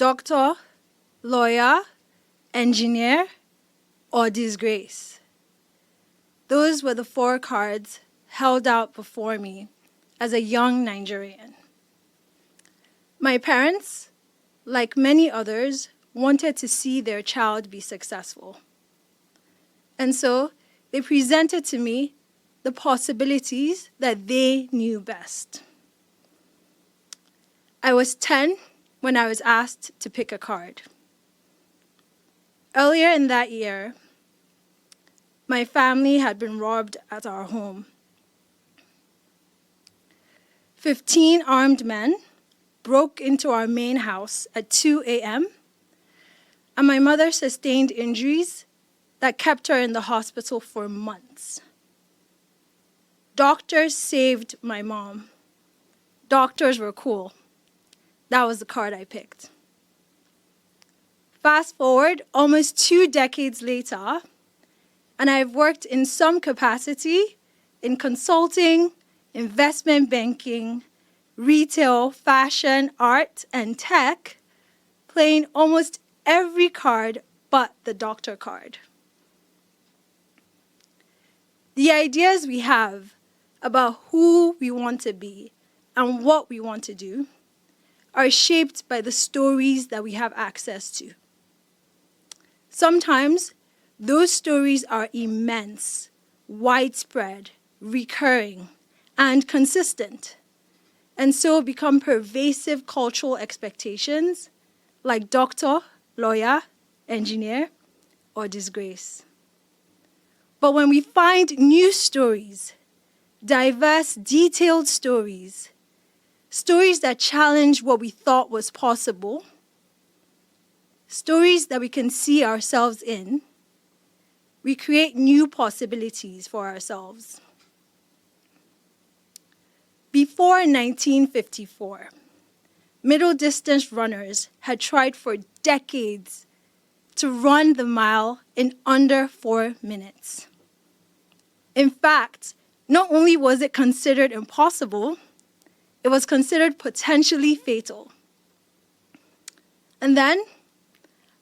doctor, lawyer, engineer, or disgrace. Those were the 4 cards held out before me as a young Nigerian. My parents, like many others, wanted to see their child be successful. And so they presented to me the possibilities that they knew best. I was 10 when I was asked to pick a card. Earlier in that year, my family had been robbed at our home. 15 armed men broke into our main house at 2 a.m., and my mother sustained injuries that kept her in the hospital for months. Doctors saved my mom. Doctors were cool. That was the card I picked. Fast forward almost 2 decades later, and I've worked in some capacity in consulting, investment banking, retail, fashion, art, and tech, playing almost every card but the doctor card. The ideas we have about who we want to be and what we want to do are shaped by the stories that we have access to. Sometimes, those stories are immense, widespread, recurring, and consistent, and so become pervasive cultural expectations like doctor, lawyer, engineer, or disgrace. But when we find new stories, diverse, detailed stories, stories that challenge what we thought was possible, stories that we can see ourselves in, we create new possibilities for ourselves. Before 1954, middle-distance runners had tried for decades to run the mile in under 4 minutes. In fact, not only was it considered impossible, it was considered potentially fatal. And then,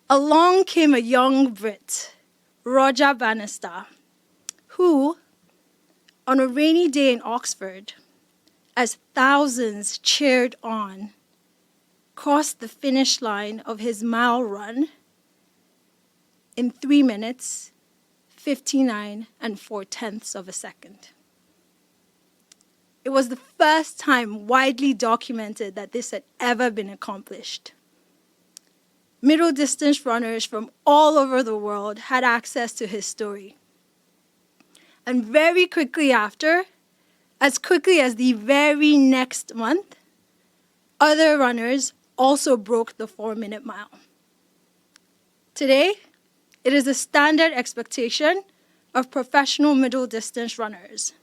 along came a young Brit, Roger Bannister, who, on a rainy day in Oxford, as thousands cheered on, crossed the finish line of his mile run in 3 minutes, 59 4/10 of a second. It was the first time widely documented that this had ever been accomplished. Middle-distance runners from all over the world had access to his story. And very quickly after, as quickly as the very next month, other runners also broke the 4-minute mile. Today, it is a standard expectation of professional middle-distance runners,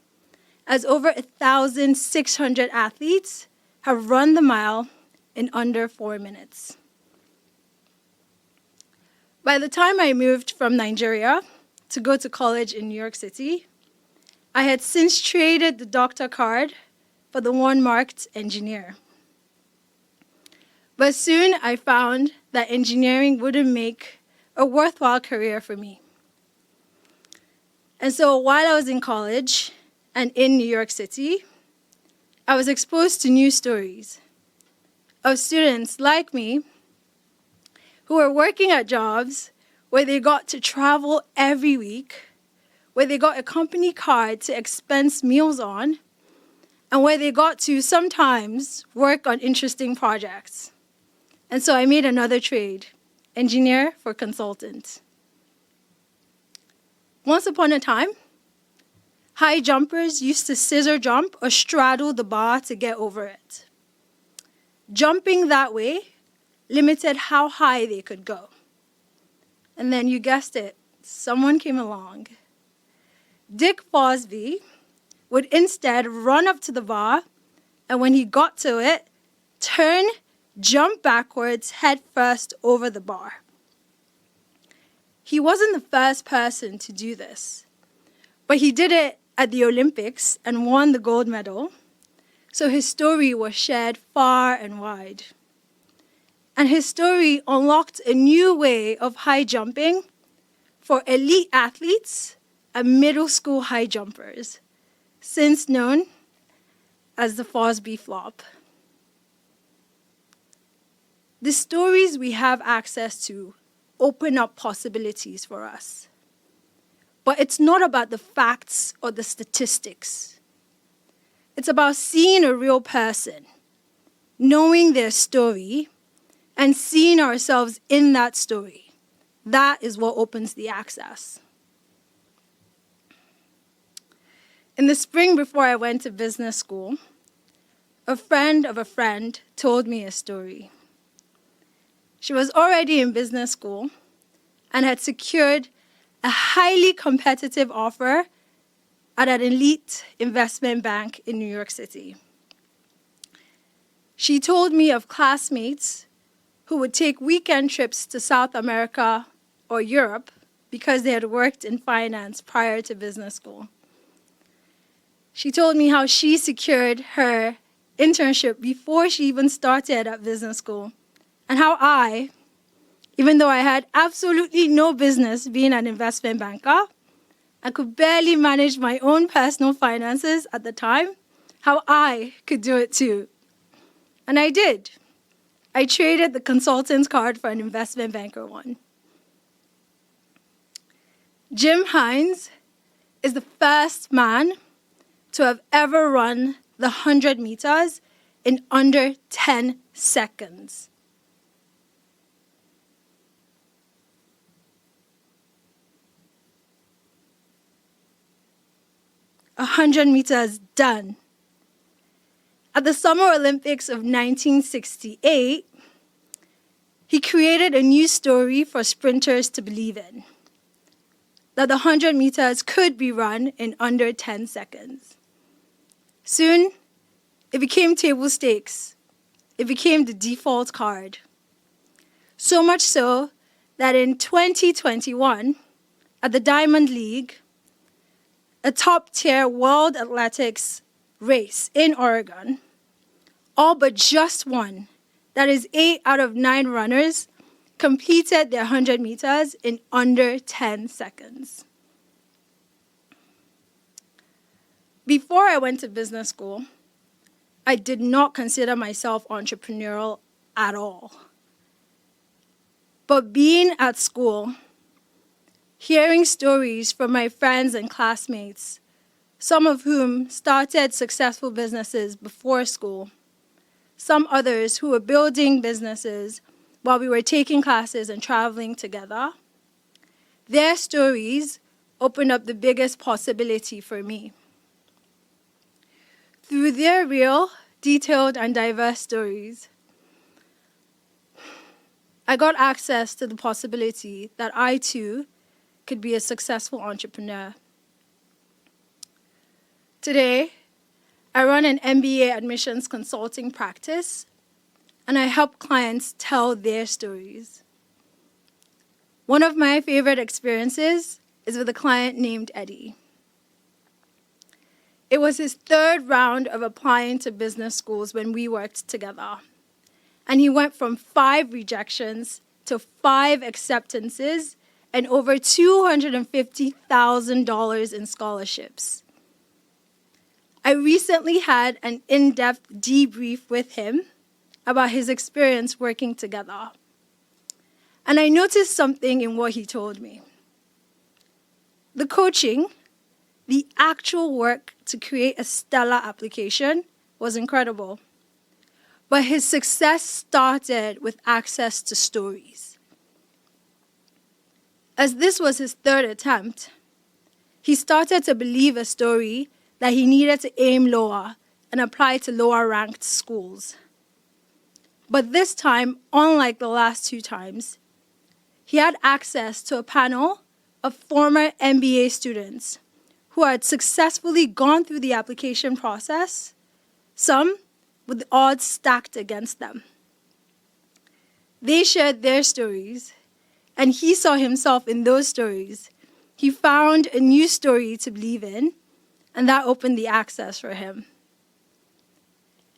as over 1,600 athletes have run the mile in under 4 minutes. By the time I moved from Nigeria to go to college in New York City, I had since traded the doctor card for the one marked engineer. But soon I found that engineering wouldn't make a worthwhile career for me. And so while I was in college and in New York City, I was exposed to new stories of students like me who were working at jobs where they got to travel every week, where they got a company card to expense meals on, and where they got to sometimes work on interesting projects. And so I made another trade, engineer for consultant. Once upon a time, high jumpers used to scissor jump or straddle the bar to get over it. Jumping that way limited how high they could go. And then you guessed it, someone came along. Dick Fosbury would instead run up to the bar, and when he got to it, turn, jump backwards, head first over the bar. He wasn't the first person to do this, but he did it at the Olympics and won the gold medal, so his story was shared far and wide. And his story unlocked a new way of high jumping for elite athletes and middle school high jumpers, since known as the Fosbury flop. The stories we have access to open up possibilities for us. But it's not about the facts or the statistics. It's about seeing a real person, knowing their story, and seeing ourselves in that story. That is what opens the access. In the spring before I went to business school, a friend of a friend told me a story. She was already in business school and had secured a highly competitive offer at an elite investment bank in New York City. She told me of classmates who would take weekend trips to South America or Europe because they had worked in finance prior to business school. She told me how she secured her internship before she even started at business school, and how I, even though I had absolutely no business being an investment banker, I could barely manage my own personal finances at the time, how I could do it too. And I did. I traded the consultant's card for an investment banker one. Jim Hines is the first man to have ever run the 100 meters in under 10 seconds. A 100 meters done. At the Summer Olympics of 1968, he created a new story for sprinters to believe in, that the 100 meters could be run in under 10 seconds. Soon, it became table stakes. It became the default card. So much so that in 2021, at the Diamond League, a top-tier world athletics race in Oregon, all but just one, that is 8 out of 9 runners, completed their 100 meters in under 10 seconds. Before I went to business school, I did not consider myself entrepreneurial at all. But being at school, hearing stories from my friends and classmates, some of whom started successful businesses before school, some others who were building businesses while we were taking classes and traveling together, their stories opened up the biggest possibility for me. Through their real, detailed, and diverse stories, I got access to the possibility that I too could be a successful entrepreneur. Today, I run an MBA admissions consulting practice, and I help clients tell their stories. One of my favorite experiences is with a client named Eddie. It was his 3rd round of applying to business schools when we worked together, and he went from 5 rejections to 5 acceptances and over $250,000 in scholarships. I recently had an in-depth debrief with him about his experience working together. And I noticed something in what he told me. The coaching, the actual work to create a stellar application was incredible. But his success started with access to stories. As this was his 3rd attempt, he started to believe a story that he needed to aim lower and apply to lower-ranked schools. But this time, unlike the last 2 times, he had access to a panel of former MBA students who had successfully gone through the application process, some with the odds stacked against them. They shared their stories, and he saw himself in those stories. He found a new story to believe in, and that opened the access for him.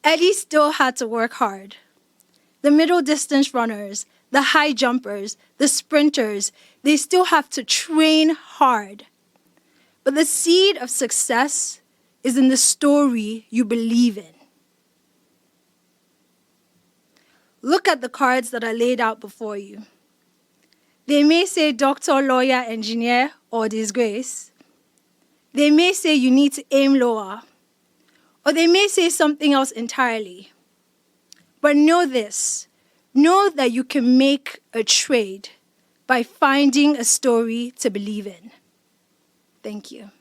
Eddie still had to work hard, the middle distance runners, the high jumpers, the sprinters, they still have to train hard. But the seed of success is in the story you believe in. Look at the cards that are laid out before you. They may say doctor, lawyer, engineer, or disgrace. They may say you need to aim lower, or they may say something else entirely. But know this, know that you can make a trade by finding a story to believe in. Thank you.